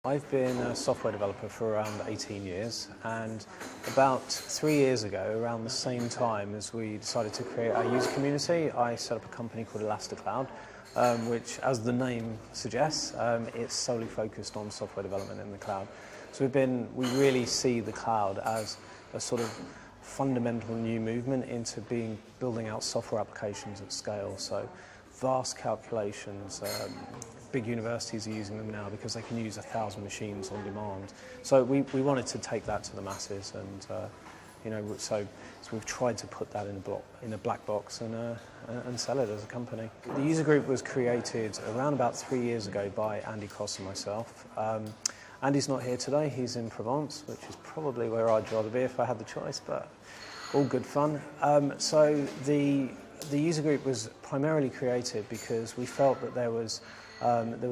I've been a software developer for around 18 years, and about 3 years ago, around the same time as we decided to create our user community, I set up a company called Cloud, which, as the name suggests, it's solely focused on software development in the cloud. So we really see the cloud as a sort of fundamental new movement into building out software applications at scale. So vast calculations, big universities are using them now because they can use 1,000 machines on demand. So we wanted to take that to the masses, and so we've tried to put that in a black box and sell it as a company. The user group was created around about 3 years ago by Andy Cross and myself. Andy's not here today, he's in Provence, which is probably where I'd rather be if I had the choice, but all good fun. So the user group was primarily created because we felt that there was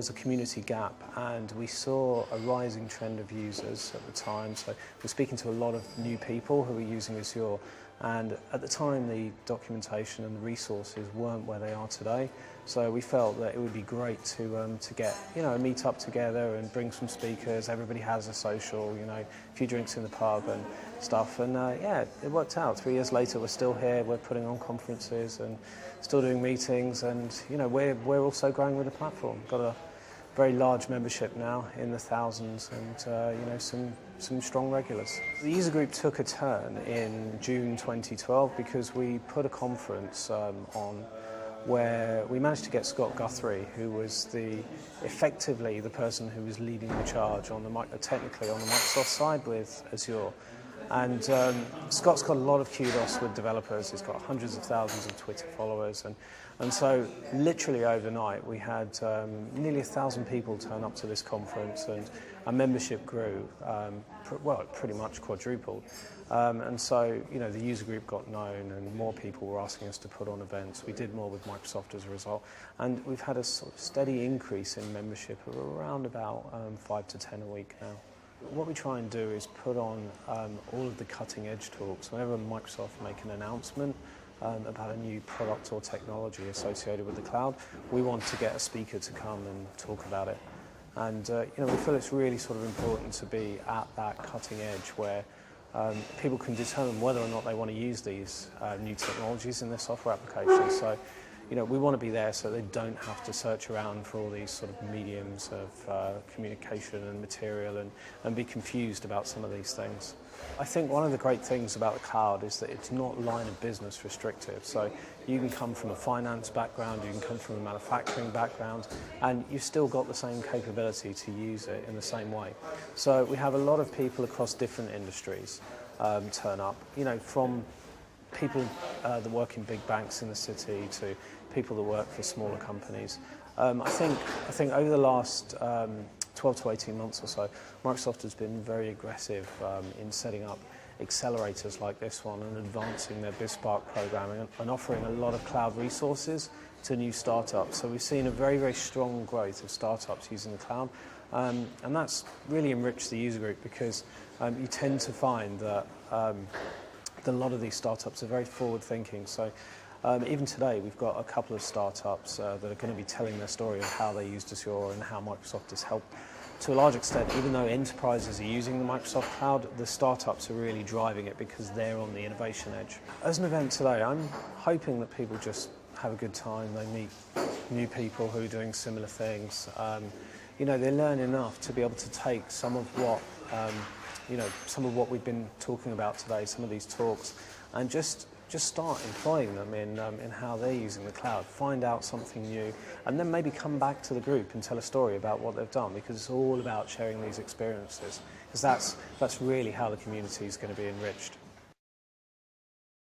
a community gap, and we saw a rising trend of users at the time. So we're speaking to a lot of new people who were using Azure, and at the time the documentation and the resources weren't where they are today. So we felt that it would be great to get a meet up together and bring some speakers. Everybody has a social, a few drinks in the pub and stuff, and it worked out. 3 years later, we're still here. We're putting on conferences and still doing meetings, and we're also growing with the platform. Got a very large membership now in the thousands, and some strong regulars. The user group took a turn in June 2012 because we put a conference on where we managed to get Scott Guthrie, who was effectively the person who was leading the charge technically on the Microsoft side with Azure. And Scott's got a lot of kudos with developers. He's got hundreds of thousands of Twitter followers, and so literally overnight we had nearly 1,000 people turn up to this conference, and our membership grew, pretty much quadrupled. And so the user group got known, and more people were asking us to put on events. We did more with Microsoft as a result, and we've had a sort of steady increase in membership of around about 5 to 10 a week now. What we try and do is put on all of the cutting edge talks. Whenever Microsoft make an announcement about a new product or technology associated with the cloud, we want to get a speaker to come and talk about it. And we feel it's really sort of important to be at that cutting edge where people can determine whether or not they want to use these new technologies in their software applications. So we want to be there so they don't have to search around for all these sort of mediums of communication and material and be confused about some of these things. I think one of the great things about the cloud is that it's not line of business restrictive. So you can come from a finance background, you can come from a manufacturing background, and you've still got the same capability to use it in the same way. So we have a lot of people across different industries turn up, from people that work in big banks in the city to people that work for smaller companies. I think over the last 12 to 18 months or so, Microsoft has been very aggressive in setting up accelerators like this one and advancing their BizSpark programming and offering a lot of cloud resources to new startups. So we've seen a very, very strong growth of startups using the cloud, and that's really enriched the user group because you tend to find that a lot of these startups are very forward-thinking. So even today, we've got a couple of startups that are going to be telling their story of how they used Azure and how Microsoft has helped. To a large extent, even though enterprises are using the Microsoft Cloud, the startups are really driving it because they're on the innovation edge. As an event today, I'm hoping that people just have a good time. They meet new people who are doing similar things. They learn enough to be able to take some of what we've been talking about today, some of these talks, and just start employing them in how they're using the cloud, find out something new, and then maybe come back to the group and tell a story about what they've done, because it's all about sharing these experiences, because that's really how the community is going to be enriched.